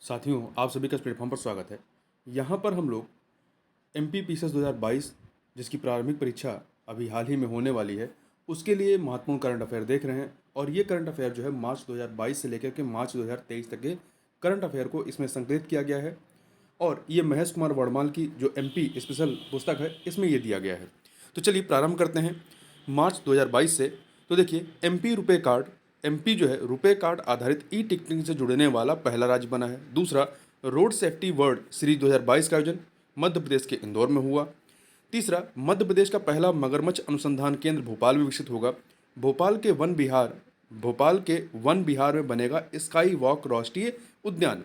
साथियों, आप सभी का इस प्लेटफॉर्म पर स्वागत है। यहाँ पर हम लोग एमपी पीसीएस 2022 जिसकी प्रारंभिक परीक्षा अभी हाल ही में होने वाली है, उसके लिए महत्वपूर्ण करंट अफेयर देख रहे हैं। और ये करंट अफेयर जो है मार्च 2022 से लेकर के मार्च 2023 तक के करंट अफेयर को इसमें संकलित किया गया है। और ये महेश कुमार वर्णमाल की जो एमपी स्पेशल पुस्तक है, इसमें ये दिया गया है। तो चलिए प्रारंभ करते हैं मार्च 2022 से। तो देखिए, एमपी रुपए कार्ड, एमपी जो है रुपए कार्ड आधारित ई टिकटिंग से जुड़ने वाला पहला राज्य बना है। दूसरा, रोड सेफ्टी वर्ल्ड सीरीज 2022 का आयोजन मध्य प्रदेश के इंदौर में हुआ। तीसरा, मध्य प्रदेश का पहला मगरमच्छ अनुसंधान केंद्र भोपाल में विकसित होगा। भोपाल के वन विहार भोपाल के वन विहार में बनेगा स्काई वॉक राष्ट्रीय उद्यान।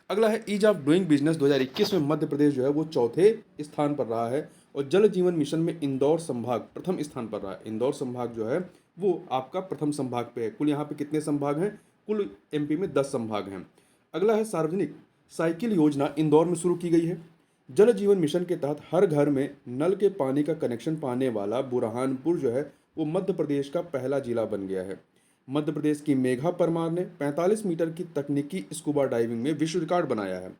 अगला है ईज ऑफ डूइंग बिजनेस 2021 में मध्य प्रदेश जो है वो चौथे स्थान पर रहा है। और जल जीवन मिशन में इंदौर संभाग प्रथम स्थान पर रहा है। इंदौर संभाग जो है वो आपका प्रथम संभाग पे है। कुल यहाँ पे कितने संभाग हैं? कुल एमपी में 10 संभाग हैं। अगला है सार्वजनिक साइकिल योजना इंदौर में शुरू की गई है। जल जीवन मिशन के तहत हर घर में नल के पानी का कनेक्शन पाने वाला बुरहानपुर जो है वो मध्य प्रदेश का पहला जिला बन गया है। मध्य प्रदेश की मेघा परमार ने 45 मीटर की तकनीकी स्कूबा डाइविंग में विश्व रिकॉर्ड बनाया है।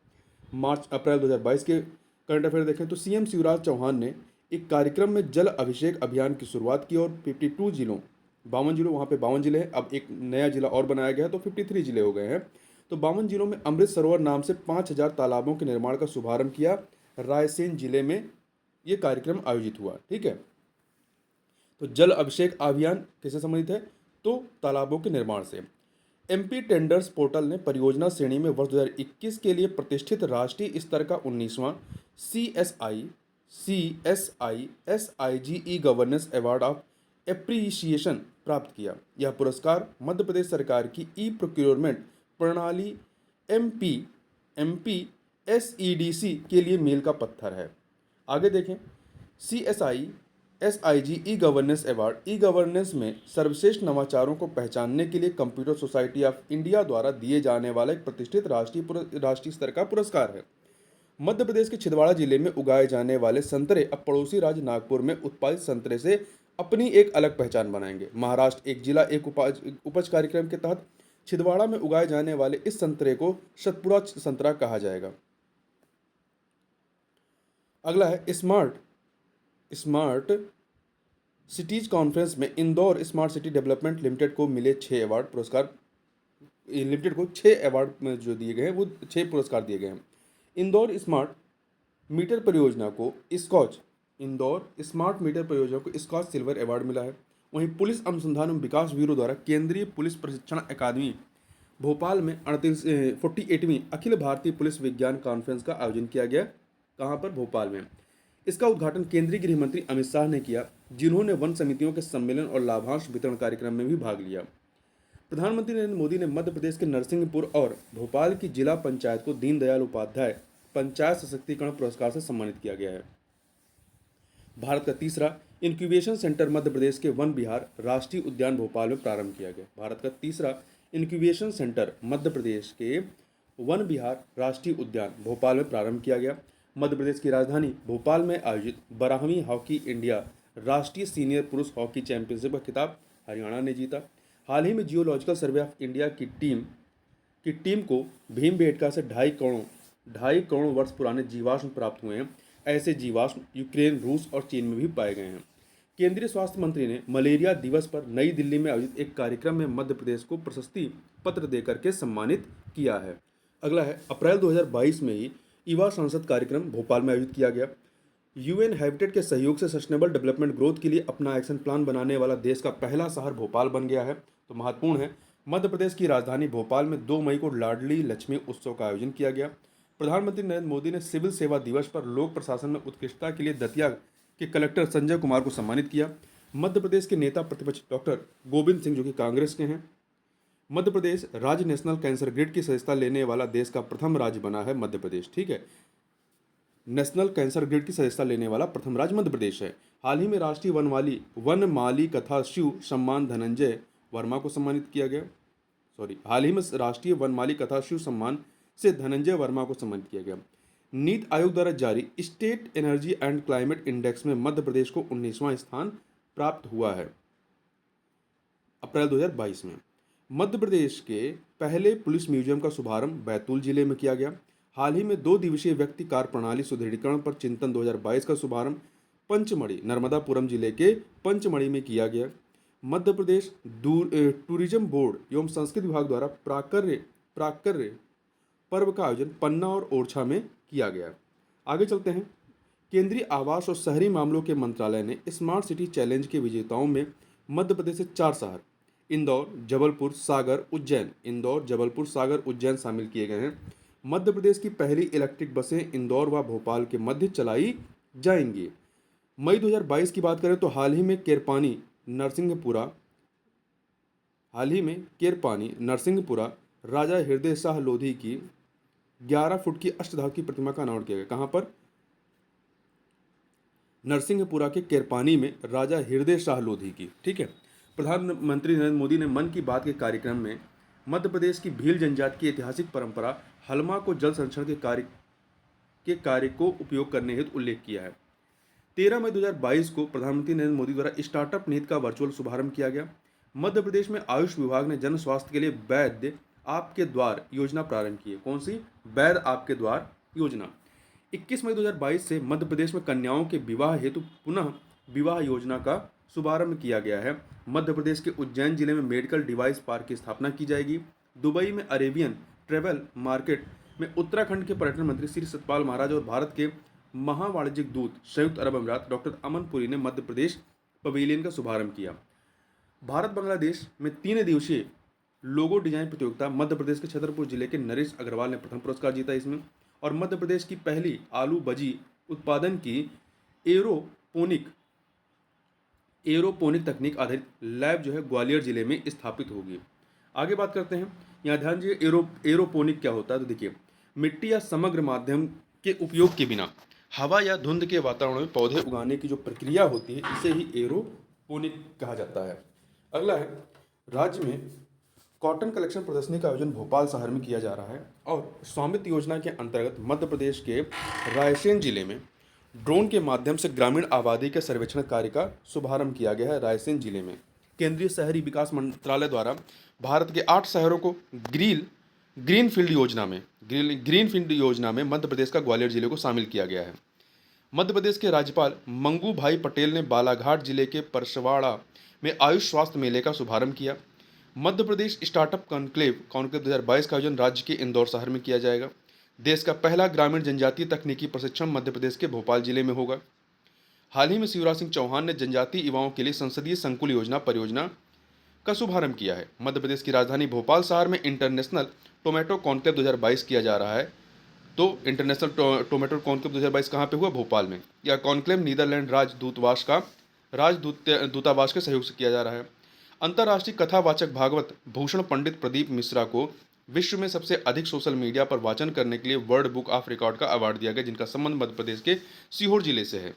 मार्च अप्रैल 2022 के करंट अफेयर देखें तो सीएम शिवराज चौहान ने एक कार्यक्रम में जल अभिषेक अभियान की शुरुआत की और 52 जिलों 52 जिलों वहाँ पे 52 जिले हैं, अब एक नया जिला और बनाया गया है तो 53 जिले हो गए हैं। तो 52 जिलों में अमृत सरोवर नाम से 5000 तालाबों के निर्माण का शुभारंभ किया। रायसेन जिले में ये कार्यक्रम आयोजित हुआ। ठीक है, तो जल अभिषेक अभियान किससे संबंधित है? तो तालाबों के निर्माण से। एमपी टेंडर्स पोर्टल ने परियोजना श्रेणी में वर्ष 2021 के लिए प्रतिष्ठित राष्ट्रीय स्तर का 19वां CSI SIGE governance award of appreciation प्राप्त किया। यह पुरस्कार मध्य प्रदेश सरकार की ई प्रोक्योरमेंट प्रणाली एमपी SEDC के लिए मील का पत्थर है। आगे देखें, CSI e governance award e governance में सर्वश्रेष्ठ नवाचारों को पहचानने के लिए कंप्यूटर सोसाइटी ऑफ इंडिया द्वारा दिए जाने वाला एक प्रतिष्ठित राष्ट्रीय स्तर का पुरस्कार है। मध्य प्रदेश के छिंदवाड़ा जिले में उगाए जाने वाले संतरे अब पड़ोसी राज्य नागपुर में उत्पादित संतरे से अपनी एक अलग पहचान बनाएंगे। महाराष्ट्र एक जिला एक उपज कार्यक्रम के तहत छिंदवाड़ा में उगाए जाने वाले इस संतरे को सतपुड़ा संतरा कहा जाएगा। अगला है स्मार्ट सिटीज कॉन्फ्रेंस में Indore smart city development limited को मिले 6 अवार्ड पुरस्कार। लिमिटेड को 6 अवार्ड में जो दिए गए हैं वो 6 पुरस्कार दिए गए हैं। इंदौर स्मार्ट मीटर परियोजना को स्कॉच सिल्वर अवार्ड मिला है। वहीं पुलिस अनुसंधान एवं विकास ब्यूरो द्वारा केंद्रीय पुलिस प्रशिक्षण अकादमी भोपाल में 48वीं अखिल भारतीय पुलिस विज्ञान कॉन्फ्रेंस का आयोजन किया गया। कहाँ पर? भोपाल में। इसका उद्घाटन केंद्रीय गृह मंत्री अमित शाह ने किया, जिन्होंने वन समितियों के सम्मेलन और लाभांश वितरण कार्यक्रम में भी भाग लिया। प्रधानमंत्री नरेंद्र मोदी ने मध्य प्रदेश के नरसिंहपुर और भोपाल की जिला पंचायत को दीनदयाल उपाध्याय पंचायत सशक्तिकरण पुरस्कार से सम्मानित किया गया है। भारत का तीसरा इंक्यूबेशन सेंटर मध्य प्रदेश के वन विहार राष्ट्रीय उद्यान भोपाल में प्रारंभ किया गया। भारत का तीसरा इंक्यूबेशन सेंटर मध्य प्रदेश के वन विहार राष्ट्रीय उद्यान भोपाल में प्रारंभ किया गया। मध्य प्रदेश की राजधानी भोपाल में आयोजित 12वीं हॉकी इंडिया राष्ट्रीय सीनियर पुरुष हॉकी चैंपियनशिप का खिताब हरियाणा ने जीता। हाल ही में जियोलॉजिकल सर्वे ऑफ इंडिया की टीम को भीमबेटका से 2.5 करोड़ वर्ष पुराने जीवाश्म प्राप्त हुए हैं। ऐसे जीवाश्म यूक्रेन, रूस और चीन में भी पाए गए हैं। केंद्रीय स्वास्थ्य मंत्री ने मलेरिया दिवस पर नई दिल्ली में आयोजित एक कार्यक्रम में मध्य प्रदेश को प्रशस्ति पत्र देकर के सम्मानित किया है। अगला है अप्रैल 2022 में ही युवा संसद कार्यक्रम भोपाल में आयोजित किया गया। यूएन हैबिटेट के सहयोग से सस्टेनेबल डेवलपमेंट ग्रोथ के लिए अपना एक्शन प्लान बनाने वाला देश का पहला शहर भोपाल बन गया है। तो महत्वपूर्ण है, मध्य प्रदेश की राजधानी भोपाल में 2 मई को लाडली लक्ष्मी उत्सव का आयोजन किया गया। प्रधानमंत्री नरेंद्र मोदी ने सिविल सेवा दिवस पर लोक प्रशासन में उत्कृष्टता के लिए दतिया के कलेक्टर संजय कुमार को सम्मानित किया। मध्य प्रदेश के नेता प्रतिपक्ष डॉक्टर गोविंद सिंह, जो कि कांग्रेस के हैं, मध्य प्रदेश राज्य नेशनल कैंसर ग्रिड की सदस्यता लेने वाला देश का प्रथम राज्य बना है मध्य प्रदेश। ठीक है, नेशनल कैंसर ग्रिड की सदस्यता लेने वाला प्रथम राज्य मध्य प्रदेश है। हाल ही में राष्ट्रीय वनमाली कथा शिव सम्मान धनंजय वर्मा को सम्मानित किया गया। हाल ही में राष्ट्रीय वनमाली कथा शिव सम्मान से धनंजय वर्मा को सम्मानित किया गया। नीति आयोग द्वारा जारी state energy and climate index में मध्य प्रदेश को 19वां स्थान प्राप्त हुआ है अप्रैल 2022 में। मध्य प्रदेश के पहले पुलिस म्यूजियम का शुभारंभ बैतूल जिले में किया गया। हाल ही में 2 दिवसीय व्यक्ति कार प्रणाली सुदृढ़ीकरण पर चिंतन 2022 का शुभारंभ पंचमढ़ी नर्मदापुरम जिले के पंचमढ़ी में किया गया। मध्य प्रदेश टूरिज्म बोर्ड एवं संस्कृति विभाग द्वारा प्राकर्य पर्व का आयोजन पन्ना और ओरछा में किया गया। आगे चलते हैं। केंद्रीय आवास और शहरी मामलों के मंत्रालय ने स्मार्ट सिटी चैलेंज के विजेताओं में मध्य प्रदेश से 4 शहर इंदौर, जबलपुर, सागर, उज्जैन शामिल किए गए हैं। मध्य प्रदेश की पहली इलेक्ट्रिक बसें इंदौर व भोपाल के मध्य चलाई जाएंगी। मई 2022 की बात करें तो हाल ही में केरपानी नरसिंहपुरा राजा हृदय शाह लोधी की 11 फुट की अष्टधातु की प्रतिमा का अनावरण किया गया। कहाँ पर? नरसिंहपुरा के केरपानी में राजा हृदय शाह लोधी की। ठीक है। प्रधानमंत्री नरेंद्र मोदी ने मन की बात के कार्यक्रम में मध्य प्रदेश की भील जनजाति की ऐतिहासिक परंपरा हलमा को जल संरक्षण के कार्य को उपयोग करने हेतु उल्लेख किया है। 13 मई 2022 को प्रधानमंत्री नरेंद्र मोदी द्वारा स्टार्टअप नीति का वर्चुअल शुभारंभ किया गया। मध्य प्रदेश में आयुष विभाग ने जन स्वास्थ्य के लिए वैद्य आपके द्वार योजना प्रारंभ की है। कौन सी? वैद्य आपके द्वार योजना। 21 मई 2022 से मध्य प्रदेश में कन्याओं के विवाह हेतु पुनः विवाह योजना का शुभारंभ किया गया है। मध्य प्रदेश के उज्जैन जिले में मेडिकल डिवाइस पार्क की स्थापना की जाएगी। दुबई में अरेबियन ट्रेवल मार्केट में उत्तराखंड के पर्यटन मंत्री श्री सतपाल महाराज और भारत के महावाणिज्यिक दूत संयुक्त अरब अमीरात डॉक्टर अमन पुरी ने मध्य प्रदेश पवेलियन का शुभारंभ किया। भारत बांग्लादेश में 3 दिवसीय लोगो डिजाइन प्रतियोगिता मध्य प्रदेश के छतरपुर जिले के नरेश अग्रवाल ने प्रथम पुरस्कार जीता इसमें। और मध्य प्रदेश की पहली आलू भजी उत्पादन की एरोपोनिक तकनीक आधारित लैब जो है ग्वालियर जिले में स्थापित होगी। आगे बात करते हैं। यहाँ ध्यान दीजिए एरोपोनिक क्या होता है। तो देखिए, मिट्टी या समग्र माध्यम के उपयोग के बिना हवा या धुंध के वातावरण में पौधे उगाने की जो प्रक्रिया होती है इसे ही एरोपोनिक कहा जाता है। अगला है, राज्य में कॉटन कलेक्शन प्रदर्शनी का आयोजन भोपाल शहर में किया जा रहा है। और स्वामित्व योजना के अंतर्गत मध्य प्रदेश के रायसेन जिले में ड्रोन के माध्यम से ग्रामीण आबादी के सर्वेक्षण कार्य का शुभारंभ किया गया है। रायसेन जिले में केंद्रीय शहरी विकास मंत्रालय द्वारा भारत के 8 शहरों को ग्रीनफील्ड योजना में मध्य प्रदेश का ग्वालियर जिले को शामिल किया गया है। मध्य प्रदेश के राज्यपाल मंगू भाई पटेल ने बालाघाट जिले के परसवाड़ा में आयुष स्वास्थ्य मेले का शुभारंभ किया। मध्य प्रदेश स्टार्टअप कॉन्क्लेव 2022 का आयोजन राज्य के इंदौर शहर में किया जाएगा। देश का पहला ग्रामीण जनजातीय तकनीकी प्रशिक्षण मध्य प्रदेश के भोपाल जिले में होगा। हाल ही में शिवराज सिंह चौहान ने जनजातीय युवाओं के लिए संसदीय संकुल परियोजना का शुभारंभ किया है। मध्य प्रदेश की राजधानी भोपाल शहर में इंटरनेशनल टोमेटो कॉन्क्लेव 2022 किया जा रहा है। तो इंटरनेशनल टोमेटो कॉन्क्लेव 2022 कहाँ पे हुआ? भोपाल में। यह कॉन्क्लेव नीदरलैंड राजदूतावास के सहयोग से किया जा रहा है। अंतर्राष्ट्रीय कथावाचक भागवत भूषण पंडित प्रदीप मिश्रा को विश्व में सबसे अधिक सोशल मीडिया पर वाचन करने के लिए वर्ल्ड बुक ऑफ रिकॉर्ड का अवार्ड दिया गया, जिनका संबंध मध्य प्रदेश के सीहोर जिले से है।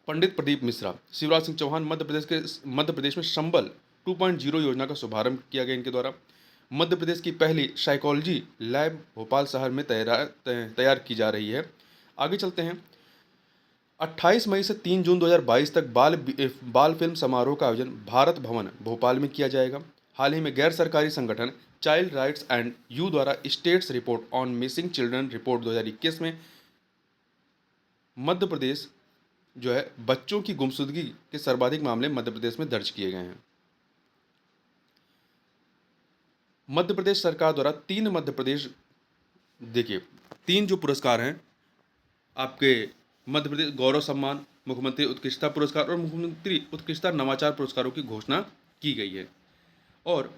पंडित प्रदीप मिश्रा। शिवराज सिंह चौहान मध्य प्रदेश में संबल 2.0 योजना का शुभारंभ किया गया इनके द्वारा। मध्य प्रदेश की पहली साइकोलॉजी लैब भोपाल शहर में तैयार की जा रही है। आगे चलते हैं। 28 मई से 3 जून 2022 तक बाल फिल्म समारोह का आयोजन भारत भवन भोपाल में किया जाएगा। हाल ही में गैर सरकारी संगठन चाइल्ड राइट्स एंड यू द्वारा status report on missing children report 2021 में मध्य प्रदेश जो है बच्चों की गुमशुदगी के सर्वाधिक मामले मध्य प्रदेश में दर्ज किए गए हैं। मध्य प्रदेश सरकार द्वारा 3 जो पुरस्कार हैं आपके मध्य प्रदेश गौरव सम्मान, मुख्यमंत्री उत्कृष्टता पुरस्कार और मुख्यमंत्री उत्कृष्टता नवाचार पुरस्कारों की घोषणा की गई है। और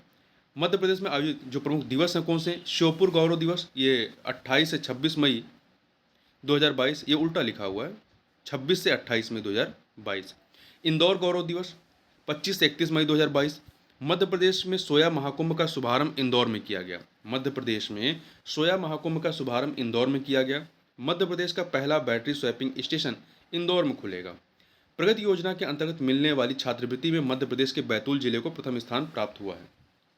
मध्य प्रदेश में आयोजित जो प्रमुख दिवस हैं कौन से? श्योपुर गौरव दिवस, ये 28 से 26 मई 2022, ये उल्टा लिखा हुआ है, 26 से 28 मई 2022। इंदौर गौरव दिवस 25 से 31 मई 2022। मध्य प्रदेश में सोया महाकुंभ का शुभारंभ इंदौर में किया गया। मध्य प्रदेश में सोया महाकुंभ का शुभारंभ इंदौर में किया गया। मध्य प्रदेश का पहला बैटरी स्वैपिंग स्टेशन इंदौर में खुलेगा। प्रगति योजना के अंतर्गत मिलने वाली छात्रवृत्ति में मध्य प्रदेश के बैतूल जिले को प्रथम स्थान प्राप्त हुआ है।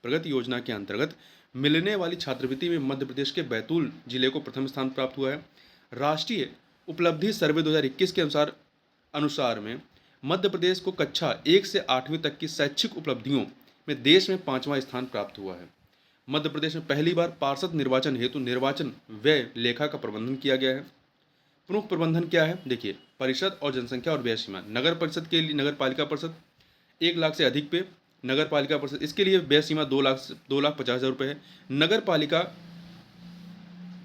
प्रगति योजना के अंतर्गत मिलने वाली छात्रवृत्ति में मध्य प्रदेश के बैतूल जिले को प्रथम स्थान प्राप्त हुआ है। राष्ट्रीय उपलब्धि सर्वे 2021 के अनुसार में मध्य प्रदेश को कक्षा 1 से 8वीं तक की शैक्षिक उपलब्धियों में देश में 5वां स्थान प्राप्त हुआ है। मध्य प्रदेश में पहली बार पार्षद निर्वाचन हेतु निर्वाचन व्यय लेखा का प्रबंधन किया गया है। प्रमुख प्रबंधन क्या है, देखिए, परिषद और जनसंख्या और व्यय सीमा। नगर परिषद के लिए, नगर पालिका परिषद 1 लाख से अधिक पे, नगर पालिका परिषद इसके लिए व्यय सीमा 2,50,000 रुपये है। नगर पालिका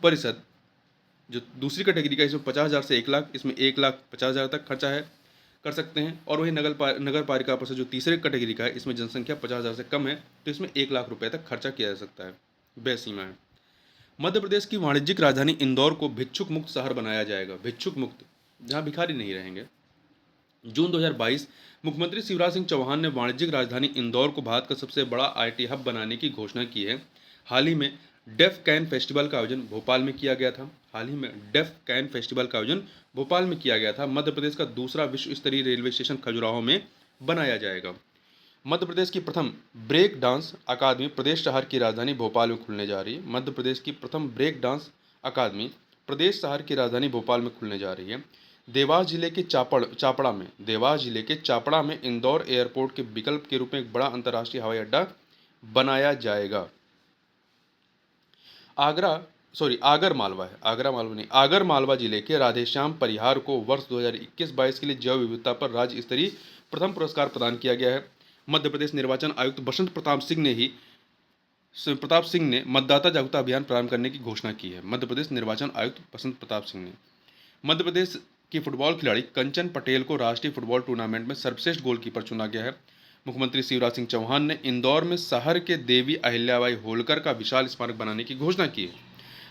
परिषद जो दूसरी कैटेगरी का, इसमें 50,000 से 1 लाख, इसमें 1,50,000 तक खर्चा है कर सकते हैं। और वही नगर पालिका परिषद जो तीसरे कैटेगरी का है, इसमें जनसंख्या 50,000 से कम है, तो इसमें 1 लाख रुपये तक खर्चा किया जा सकता है, व्यय सीमा है। मध्य प्रदेश की वाणिज्यिक राजधानी इंदौर को भिक्षुक मुक्त शहर बनाया जाएगा। भिक्षुक मुक्त, जहां भिखारी नहीं रहेंगे। जून 2022 मुख्यमंत्री शिवराज सिंह चौहान ने वाणिज्यिक राजधानी इंदौर को भारत का सबसे बड़ा आईटी हब बनाने की घोषणा की है। हाल ही में डेफ कैन फेस्टिवल का आयोजन भोपाल में किया गया था। मध्य प्रदेश का दूसरा विश्व स्तरीय रेलवे स्टेशन खजुराहो में बनाया जाएगा। मध्य प्रदेश की प्रथम ब्रेक डांस अकादमी प्रदेश शहर की राजधानी भोपाल में खुलने जा रही है। मध्य प्रदेश की प्रथम ब्रेक डांस अकादमी प्रदेश शहर की राजधानी भोपाल में खुलने जा रही है। देवास जिले के चापड़ा में इंदौर एयरपोर्ट के विकल्प के रूप में एक बड़ा अंतर्राष्ट्रीय हवाई अड्डा बनाया जाएगा। आगर मालवा जिले के राधेश्याम परिहार को वर्ष 2021-22 के लिए जैव विविधता पर राज्य स्तरीय प्रथम पुरस्कार प्रदान किया गया है। मध्य प्रदेश निर्वाचन आयुक्त बसंत प्रताप सिंह ने मतदाता जागरूकता अभियान प्रारंभ करने की घोषणा की है। मध्य प्रदेश निर्वाचन आयुक्त बसंत प्रताप सिंह ने मध्य प्रदेश की फुटबॉल खिलाड़ी कंचन पटेल को राष्ट्रीय फुटबॉल टूर्नामेंट में सर्वश्रेष्ठ गोलकीपर चुना गया है। मुख्यमंत्री शिवराज सिंह चौहान ने इंदौर में शहर के देवी अहिल्याबाई होलकर का विशाल स्मारक बनाने की घोषणा की है।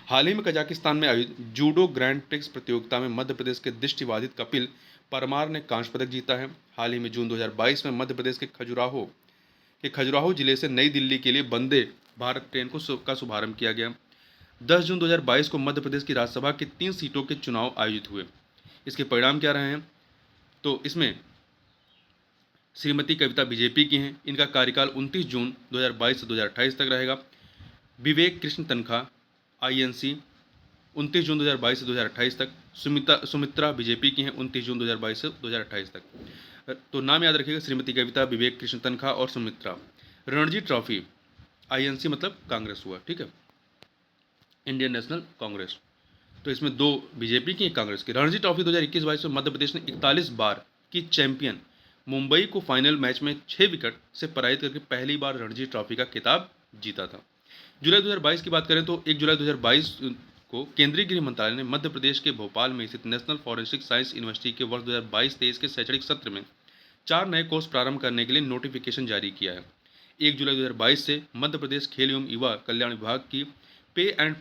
हाल ही में कजाकिस्तान में आयोजित जूडो ग्रैंड प्रिक्स प्रतियोगिता में मध्य प्रदेश के दृष्टिबाधित कपिल परमार ने कांस्य पदक जीता है। हाल ही में जून 2022 में मध्य प्रदेश के खजुराहो जिले से नई दिल्ली के लिए वंदे भारत ट्रेन का शुभारंभ किया गया। 10 जून 2022 को मध्य प्रदेश की राज्यसभा की 3 सीटों के चुनाव आयोजित हुए। इसके परिणाम क्या रहे हैं, तो इसमें श्रीमती कविता बीजेपी की हैं। इनका कार्यकाल 29 जून 2022 से 2028 तक रहेगा। विवेक कृष्ण तनखा INC 29 जून 2022 से 2028 तक। सुमित्रा बीजेपी की हैं, 29 जून 2022 से 2028 तक। तो नाम याद रखिएगा, श्रीमती कविता, विवेक कृष्ण तनखा और सुमित्रा। रणजी ट्रॉफी INC मतलब कांग्रेस हुआ, ठीक है, इंडियन नेशनल कांग्रेस। तो इसमें 2 बीजेपी की, 1 कांग्रेस की। रणजी ट्रॉफी 2021-22 में मध्य प्रदेश ने 41 बार की चैंपियन मुंबई को फाइनल मैच में 6 विकेट से पराजित करके पहली बार रणजी ट्रॉफी का खिताब जीता था। जुलाई 2022 की बात करें तो 1 जुलाई 2022 को केंद्रीय गृह मंत्रालय ने मध्य प्रदेश के भोपाल में स्थित नेशनल फॉरेंसिक साइंस यूनिवर्सिटी के वर्ष 2022-23 के शैक्षणिक सत्र में 4 नए कोर्स प्रारंभ करने के लिए नोटिफिकेशन जारी किया है। 1 जुलाई 2022 से मध्य प्रदेश खेल एवं युवा कल्याण विभाग की पे एंड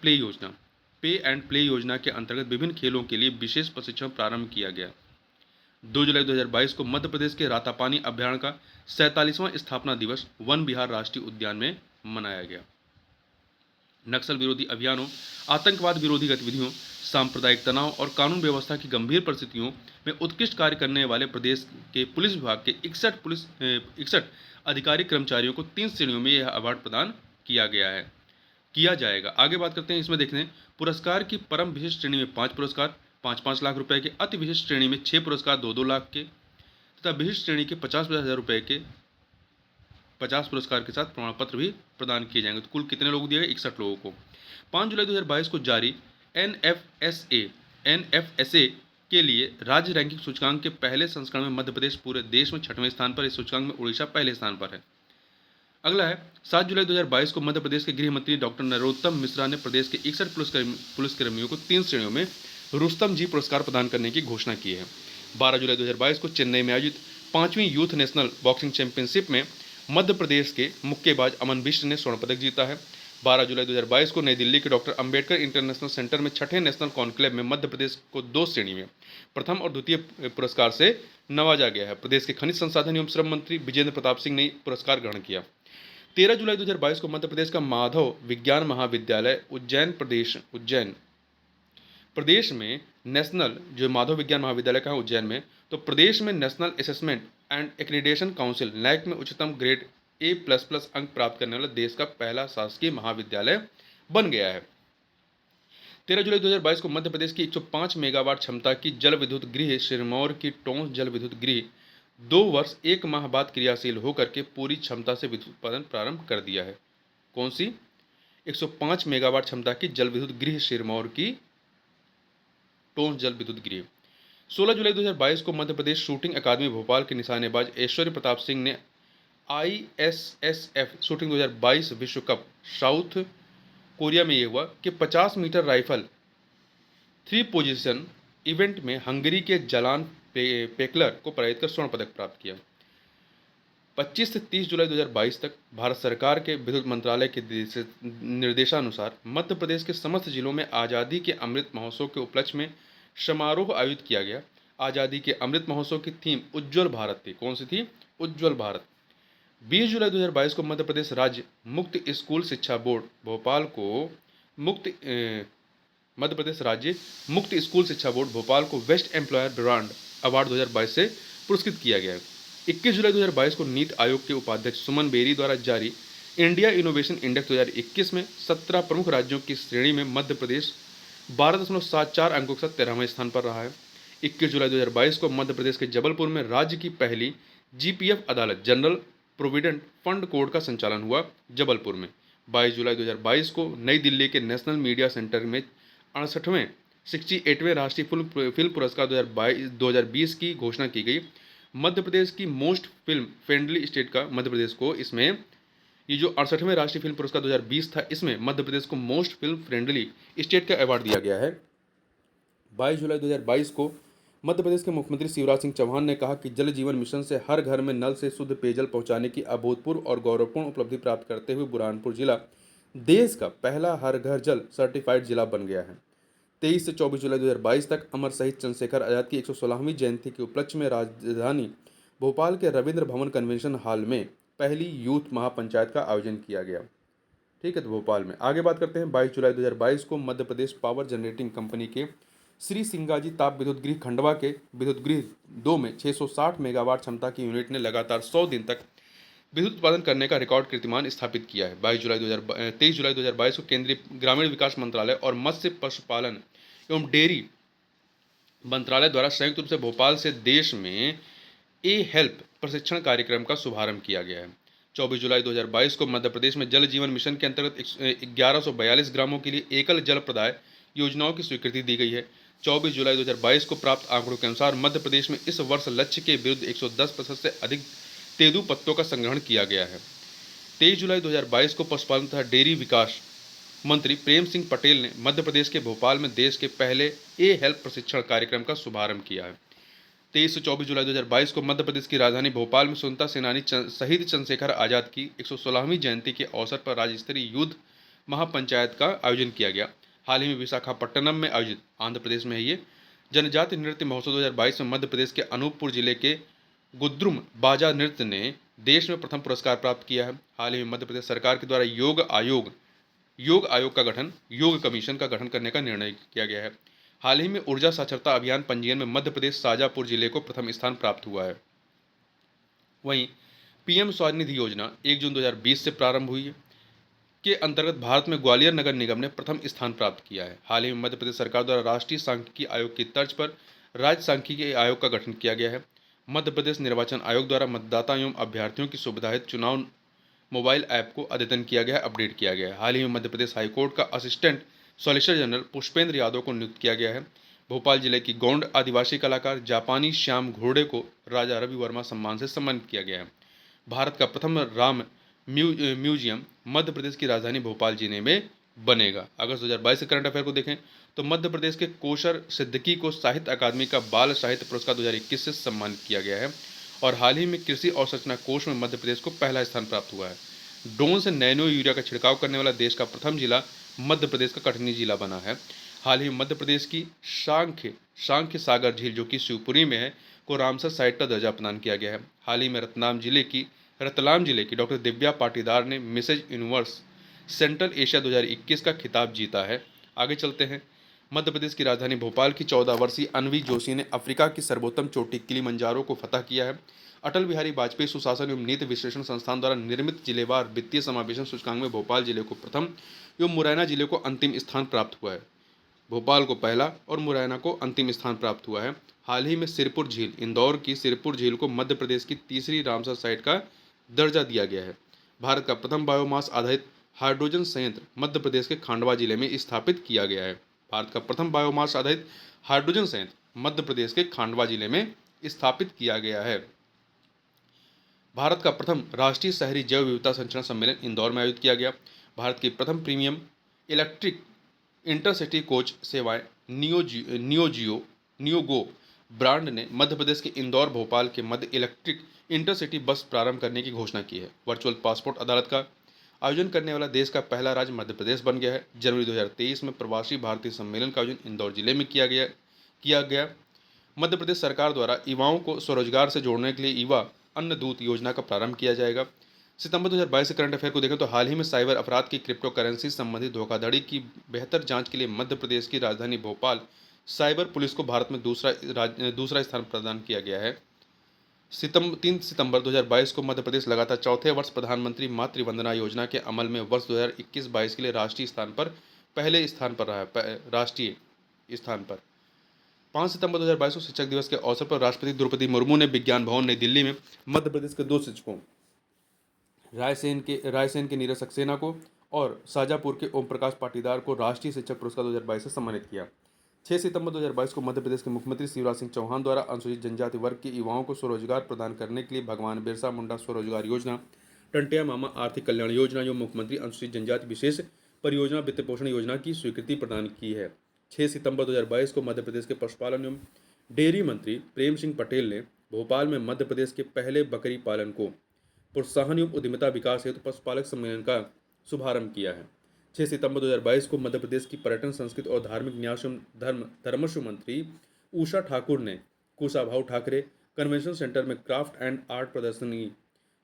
प्ले योजना के अंतर्गत विभिन्न खेलों के लिए विशेष प्रशिक्षण प्रारंभ किया गया। 2 जुलाई 2022 को मध्य प्रदेश के रातापानी अभ्यारण्य का 47वां स्थापना दिवस वन विहार राष्ट्रीय उद्यान में मनाया गया। नक्सल विरोधी अभियानों, आतंकवाद विरोधी गतिविधियों, सांप्रदायिक तनाव और कानून व्यवस्था की गंभीर परिस्थितियों में उत्कृष्ट कार्य करने वाले प्रदेश के पुलिस विभाग के 61 अधिकारी कर्मचारियों को 3 श्रेणियों में यह अवार्ड प्रदान किया जाएगा। आगे बात करते हैं, इसमें देखते हैं पुरस्कार की परम विशिष्ट श्रेणी में 5 पुरस्कार 5-5 लाख रुपए के, अति विशिष्ट श्रेणी में 6 पुरस्कार 2-2 लाख के तथा विशिष्ट श्रेणी के 50,000 रुपए के 50 पुरस्कार के साथ प्रमाण पत्र भी प्रदान किए जाएंगे। तो कुल कितने लोग दिए गए? 61 लोगों को। 5 जुलाई 2022 को जारी NFSA के लिए राज्य रैंकिंग सूचकांक के पहले संस्करण में मध्य प्रदेश पूरे देश में 6वें स्थान पर, इस सूचकांक में उड़ीसा पहले स्थान पर है। अगला है 7 जुलाई 2022 को मध्य प्रदेश के गृह मंत्री डॉक्टर नरोत्तम मिश्रा ने प्रदेश के 61 पुलिसकर्मियों को 3 श्रेणियों में रुस्तम जी पुरस्कार प्रदान करने की घोषणा की है। 12 जुलाई 2022 को चेन्नई में आयोजित 5वीं यूथ नेशनल बॉक्सिंग चैंपियनशिप में मध्य प्रदेश के मुक्केबाज अमन बिष्ट ने स्वर्ण पदक जीता है। 12 जुलाई 2022 को नई दिल्ली के डॉक्टर अंबेडकर इंटरनेशनल सेंटर में 6ठे नेशनल कॉन्क्लेव में मध्य प्रदेश को 2 श्रेणी में प्रथम और द्वितीय पुरस्कार से नवाजा गया है। प्रदेश के खनिज संसाधन एवं श्रम मंत्री विजेंद्र प्रताप सिंह ने पुरस्कार ग्रहण किया। 13 जुलाई 2022 को मध्य प्रदेश का माधव विज्ञान महाविद्यालय उज्जैन प्रदेश में नेशनल, जो माधव विज्ञान महाविद्यालय का है उज्जैन में, तो प्रदेश में national assessment and accreditation council NAAC में उच्चतम ग्रेड A++ अंक प्राप्त करने वाला देश का पहला शासकीय महाविद्यालय बन गया है। 13 जुलाई 2022 को मध्य प्रदेश की 105 मेगावाट क्षमता की जल विद्युत गृह सिरमौर की टोंस जल विद्युत गृह 2 वर्ष 1 माह बाद क्रियाशील होकर के पूरी क्षमता से विद्युत उत्पादन प्रारंभ कर दिया है। कौन सी? 105 मेगावाट क्षमता की जल विद्युत गृह सिरमौर की टोंस जल विद्युत गृह। 16 जुलाई 2022 को मध्य प्रदेश शूटिंग अकादमी भोपाल के निशानेबाज ऐश्वर्य प्रताप सिंह ने ISSF शूटिंग 2022 विश्व कप साउथ कोरिया में ये हुआ कि 50 मीटर राइफल 3 पोजीशन इवेंट में हंगरी के जलान पेकलर को पराजित कर स्वर्ण पदक प्राप्त किया। 25 से 30 जुलाई 2022 तक भारत सरकार के विद्युत मंत्रालय के निर्देशानुसार मध्य प्रदेश के समस्त जिलों में आज़ादी के अमृत महोत्सव के उपलक्ष्य में समारोह आयोजित किया गया। आज़ादी के अमृत महोत्सव की थीम उज्ज्वल भारत थी। कौन सी थी? उज्ज्वल भारत। 20 जुलाई 2022 को मध्य प्रदेश राज्य मुक्त स्कूल शिक्षा बोर्ड भोपाल को मध्य प्रदेश राज्य मुक्त स्कूल शिक्षा बोर्ड भोपाल को बेस्ट एम्प्लॉयर ब्रांड अवार्ड 2022 से पुरस्कृत किया गया है। 21 जुलाई 2022 को नीति आयोग के उपाध्यक्ष सुमन बेरी द्वारा जारी इंडिया इनोवेशन इंडेक्स 2021 में 17 प्रमुख राज्यों की श्रेणी में मध्य प्रदेश 12.74 अंकों के साथ 13वें स्थान पर रहा है। 21 जुलाई 2022 को मध्य प्रदेश के जबलपुर में राज्य की पहली GPF अदालत जनरल प्रोविडेंट फंड कोड का संचालन हुआ। जबलपुर में 22 जुलाई 2022 को नई दिल्ली के नेशनल मीडिया सेंटर में 68वें 68वें राष्ट्रीय फिल्म पुरस्कार 2020 की घोषणा की गई। मध्य प्रदेश की मोस्ट फिल्म फ्रेंडली स्टेट का मध्य प्रदेश को इसमें ये जो 68वें राष्ट्रीय फिल्म पुरस्कार 2020 था, इसमें मध्य प्रदेश को मोस्ट फिल्म फ्रेंडली स्टेट का अवार्ड दिया गया है। 22 जुलाई 2022 को मध्य प्रदेश के मुख्यमंत्री शिवराज सिंह चौहान ने कहा कि जल जीवन मिशन से हर घर में नल से शुद्ध पेयजल पहुंचाने की अभूतपूर्व और गौरवपूर्ण उपलब्धि प्राप्त करते हुए बुरहानपुर जिला देश का पहला हर घर जल सर्टिफाइड जिला बन गया है। 23 से 24 जुलाई 2022 तक अमर शहीद चंद्रशेखर आजाद की 116वीं जयंती के उपलक्ष्य में राजधानी भोपाल के रविंद्र भवन कन्वेंशन हॉल में पहली यूथ महापंचायत का आयोजन किया गया। ठीक है, तो भोपाल में आगे बात करते हैं। 22 जुलाई 2022 को Madhya Pradesh power generating company के श्री सिंगाजी ताप विद्युत गृह खंडवा के विद्युत गृह 2 में 660 मेगावाट क्षमता की यूनिट ने लगातार 100 दिन तक विद्युत उत्पादन करने का रिकॉर्ड कीर्तिमान स्थापित किया है। 23 जुलाई 2022 को केंद्रीय ग्रामीण विकास मंत्रालय और मत्स्य पशुपालन एवं डेयरी मंत्रालय द्वारा संयुक्त रूप से भोपाल से देश में हेल्प प्रशिक्षण कार्यक्रम का शुभारंभ किया गया है। 24 जुलाई 2022 को मध्य प्रदेश में जल जीवन मिशन के अंतर्गत 1142 ग्रामों के लिए एकल जल प्रदाय योजनाओं की स्वीकृति दी गई है। 24 जुलाई 2022 को प्राप्त आंकड़ों के अनुसार मध्य प्रदेश में इस वर्ष लक्ष्य के विरुद्ध 110% से अधिक तेंदू पत्तों का संग्रहण किया गया है। 23 जुलाई 2022 को पशुपालन तथा डेयरी विकास मंत्री प्रेम सिंह पटेल ने मध्य प्रदेश के भोपाल में देश के पहले हेल्प प्रशिक्षण कार्यक्रम का शुभारंभ किया है। 23 से 24 जुलाई 2022 को मध्य प्रदेश की राजधानी भोपाल में स्वतंत्रता सेनानी शहीद चंद्रशेखर आजाद की 116वीं जयंती के अवसर पर राज्य स्तरीय युद्ध महापंचायत का आयोजन किया गया। हाल ही में विशाखापट्टनम में आयोजित, आंध्र प्रदेश में है ये, जनजाति नृत्य महोत्सव 2022 में मध्य प्रदेश के अनूपपुर जिले के गुद्रुम बाजा नृत्य ने देश में प्रथम पुरस्कार प्राप्त किया है। हाल ही में मध्य प्रदेश सरकार के द्वारा योग आयोग का गठन, योग कमीशन का गठन करने का निर्णय किया गया है। हाल ही में ऊर्जा साक्षरता अभियान पंजीयन में मध्य प्रदेश शाजापुर जिले को प्रथम स्थान प्राप्त हुआ है। वहीं PM स्वनिधि योजना 1 जून 2020 से प्रारंभ हुई है के अंतर्गत भारत में ग्वालियर नगर निगम ने प्रथम स्थान प्राप्त किया है। हाल ही में मध्य प्रदेश सरकार द्वारा राष्ट्रीय सांख्यिकी आयोग की तर्ज पर राज्य सांख्यिकी आयोग का गठन किया गया है। मध्य प्रदेश निर्वाचन आयोग द्वारा मतदाता एवं अभ्यर्थियों की सुविधा हेतु चुनाव मोबाइल ऐप को अद्यतन किया गया, अपडेट किया गया है। हाल ही में मध्य प्रदेश हाईकोर्ट का assistant solicitor general Pushpendra Yadav को नियुक्त किया गया है। भोपाल जिले की गोंड आदिवासी कलाकार जापानी श्याम घोड़े को राजा रवि वर्मा सम्मान से सम्मानित किया गया है। भारत का प्रथम राम म्यूजियम मध्य प्रदेश की राजधानी भोपाल जिले में बनेगा। अगस्त 2022 के करंट अफेयर को देखें तो मध्य प्रदेश के कोशर सिद्दीकी को साहित्य अकादमी का बाल साहित्य पुरस्कार 2021 से सम्मानित किया गया है। और हाल ही में कृषि अवसंरचना कोष में मध्य प्रदेश को पहला स्थान प्राप्त हुआ है। ड्रोन से नैनो यूरिया का छिड़काव करने वाला देश का प्रथम जिला मध्य प्रदेश का कटनी जिला बना है। हाल ही में मध्य प्रदेश की सांख्य सागर झील जो कि शिवपुरी में है को रामसर साइट का दर्जा प्रदान किया गया है। हाल ही में रतलाम जिले की डॉक्टर दिव्या पाटीदार ने मिसेज यूनिवर्स सेंट्रल एशिया 2021 का खिताब जीता है। आगे चलते हैं। मध्य प्रदेश की राजधानी भोपाल की 14 वर्षीय अनवी जोशी ने अफ्रीका की सर्वोत्तम चोटी किलिमंजारो को फतह किया है। अटल बिहारी वाजपेयी सुशासन एवं नीति विश्लेषण संस्थान द्वारा निर्मित जिलेवार वित्तीय समावेशन सूचकांक में भोपाल जिले को प्रथम एवं मुरैना जिले को अंतिम स्थान प्राप्त हुआ है। भोपाल को पहला और मुरैना को अंतिम स्थान प्राप्त हुआ है। हाल ही में सिरपुर झील, इंदौर की सिरपुर झील को मध्य प्रदेश की तीसरी रामसर साइट का दर्जा दिया गया है। भारत का प्रथम बायोमास आधारित हाइड्रोजन संयंत्र मध्य प्रदेश के खांडवा जिले में स्थापित किया गया है। भारत का प्रथम बायोमास आधारित हाइड्रोजन संयंत्र मध्य प्रदेश के खांडवा जिले में स्थापित किया गया है। भारत का प्रथम राष्ट्रीय शहरी जैव विविधता संरक्षण सम्मेलन इंदौर में आयोजित किया गया। भारत की प्रथम प्रीमियम इलेक्ट्रिक इंटरसिटी कोच सेवाएं नियोगो ब्रांड ने मध्य प्रदेश के इंदौर भोपाल के मध्य इलेक्ट्रिक इंटरसिटी बस प्रारंभ करने की घोषणा की है। वर्चुअल पासपोर्ट अदालत का आयोजन करने वाला देश का पहला राज्य मध्य प्रदेश बन गया है। जनवरी 2023 में प्रवासी भारतीय सम्मेलन का आयोजन इंदौर जिले में किया गया। मध्य प्रदेश सरकार द्वारा युवाओं को स्वरोजगार से जोड़ने के लिए युवा अन्न दूत योजना का प्रारंभ किया जाएगा। सितंबर 2022 के करंट अफेयर को देखें तो हाल ही में साइबर अपराध की क्रिप्टो करेंसी संबंधी धोखाधड़ी की बेहतर जांच के लिए मध्य प्रदेश की राजधानी भोपाल साइबर पुलिस को भारत में दूसरा स्थान प्रदान किया गया है। 3 सितंबर 2022 को मध्य प्रदेश लगातार चौथे वर्ष प्रधानमंत्री मातृ वंदना योजना के अमल में वर्ष 2021-22 के लिए राष्ट्रीय स्थान पर पहले स्थान पर रहा है। राष्ट्रीय स्थान पर 5 सितंबर 2022 को शिक्षक दिवस के अवसर पर राष्ट्रपति द्रौपदी मुर्मू ने विज्ञान भवन नई दिल्ली में मध्य प्रदेश के 2 शिक्षकों रायसेन के नीरज सक्सेना को और शाजापुर के ओम प्रकाश पाटीदार को राष्ट्रीय शिक्षक पुरस्कार 2022 से सम्मानित किया। 6 सितंबर 2022 को मध्य प्रदेश के मुख्यमंत्री शिवराज सिंह चौहान द्वारा अनुसूचित जनजाति वर्ग के युवाओं को स्वरोजगार प्रदान करने के लिए भगवान बिरसा मुंडा स्वरोजगार योजना, टंटिया मामा आर्थिक कल्याण योजना एवं मुख्यमंत्री अनुसूचित जनजाति विशेष परियोजना वित्त पोषण योजना की स्वीकृति प्रदान की है। 6 सितंबर 2022 को मध्य प्रदेश के पशुपालन एवं डेयरी मंत्री प्रेम सिंह पटेल ने भोपाल में मध्य प्रदेश के पहले बकरी पालन को प्रोत्साहन एवं उद्यमिता विकास हेतु पशुपालक सम्मेलन का शुभारंभ किया है। 6 सितंबर 2022 को मध्य प्रदेश की पर्यटन, संस्कृति और धार्मिक न्यास एवं धर्मस्व मंत्री उषा ठाकुर ने कुशाभाऊ ठाकरे कन्वेंशन सेंटर में क्राफ्ट एंड आर्ट प्रदर्शनी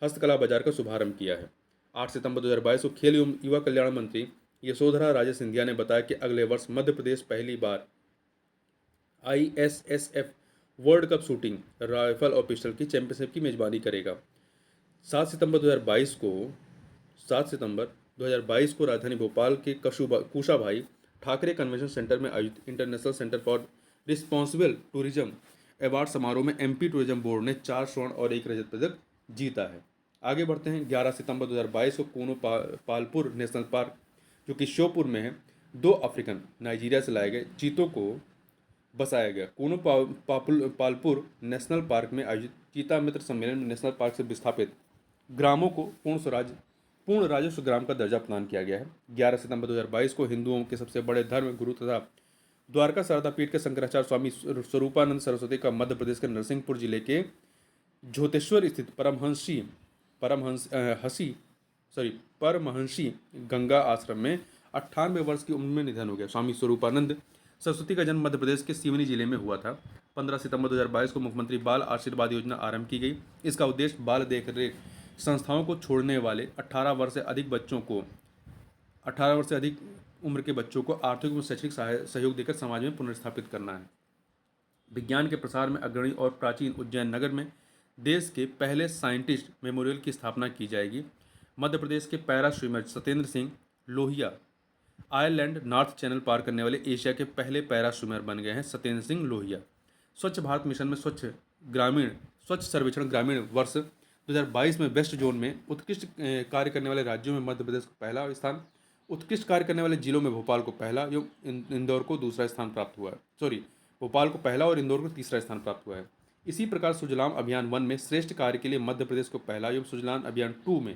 हस्तकला बाजार का शुभारंभ किया है। 8 सितंबर 2022 को खेल एवं युवा कल्याण मंत्री यशोधरा राजे सिंधिया ने बताया कि अगले वर्ष मध्य प्रदेश पहली बार ISSF world cup shooting rifle और पिस्टल की चैंपियनशिप की मेजबानी करेगा। 7 सितंबर 2022 को राजधानी भोपाल के कुशाभाई ठाकरे कन्वेंशन सेंटर में आयोजित international centre for responsible tourism award समारोह में MP टूरिज्म बोर्ड ने 4 स्वर्ण और 1 रजत पदक जीता है। आगे बढ़ते हैं। 11 सितंबर 2022 को कोनो पालपुर नेशनल पार्क जो कि श्योपुर में है, 2 अफ्रीकन नाइजीरिया से लाए गए चीतों को बसाया गया। कोनो पालपुर नेशनल पार्क में आयोजित चीता मित्र सम्मेलन में नेशनल पार्क से विस्थापित ग्रामों को पूर्ण राजस्व ग्राम का दर्जा प्रदान किया गया है। 11 सितंबर 2022 को हिंदुओं के सबसे बड़े धर्म गुरु तथा द्वारका शारदा पीठ के शंकराचार्य स्वामी स्वरूपानंद सरस्वती का मध्य प्रदेश के नरसिंहपुर जिले के झोतेश्वर स्थित परमहंसी गंगा आश्रम में 98 वर्ष की उम्र में निधन हो गया। स्वामी स्वरूपानंद सरस्वती का जन्म मध्य प्रदेश के सिवनी जिले में हुआ था। 15 सितंबर 2022 को मुख्यमंत्री बाल आशीर्वाद योजना आरंभ की गई। इसका उद्देश्य बाल देखरेख संस्थाओं को छोड़ने वाले 18 वर्ष से अधिक उम्र के बच्चों को आर्थिक व शैक्षिक सहयोग देकर समाज में पुनर्स्थापित करना है। विज्ञान के प्रसार में अग्रणी और प्राचीन उज्जैन नगर में देश के पहले साइंटिस्ट मेमोरियल की स्थापना की जाएगी। मध्य प्रदेश के para swimmer Satyendra Singh Lohia Ireland North Channel पार करने वाले एशिया के पहले पैरा स्विमर बन गए हैं। सत्येंद्र सिंह लोहिया स्वच्छ भारत मिशन में स्वच्छ सर्वेक्षण ग्रामीण वर्ष 2022 में वेस्ट जोन में उत्कृष्ट कार्य करने वाले राज्यों में मध्य प्रदेश को पहला स्थान, उत्कृष्ट कार्य करने वाले जिलों में भोपाल को पहला एवं इंदौर को दूसरा स्थान प्राप्त हुआ है। भोपाल को पहला और इंदौर को तीसरा स्थान प्राप्त हुआ है। इसी प्रकार सुजलाम अभियान 1 में श्रेष्ठ कार्य के लिए मध्य प्रदेश को पहला एवं सुजलाम अभियान 2 में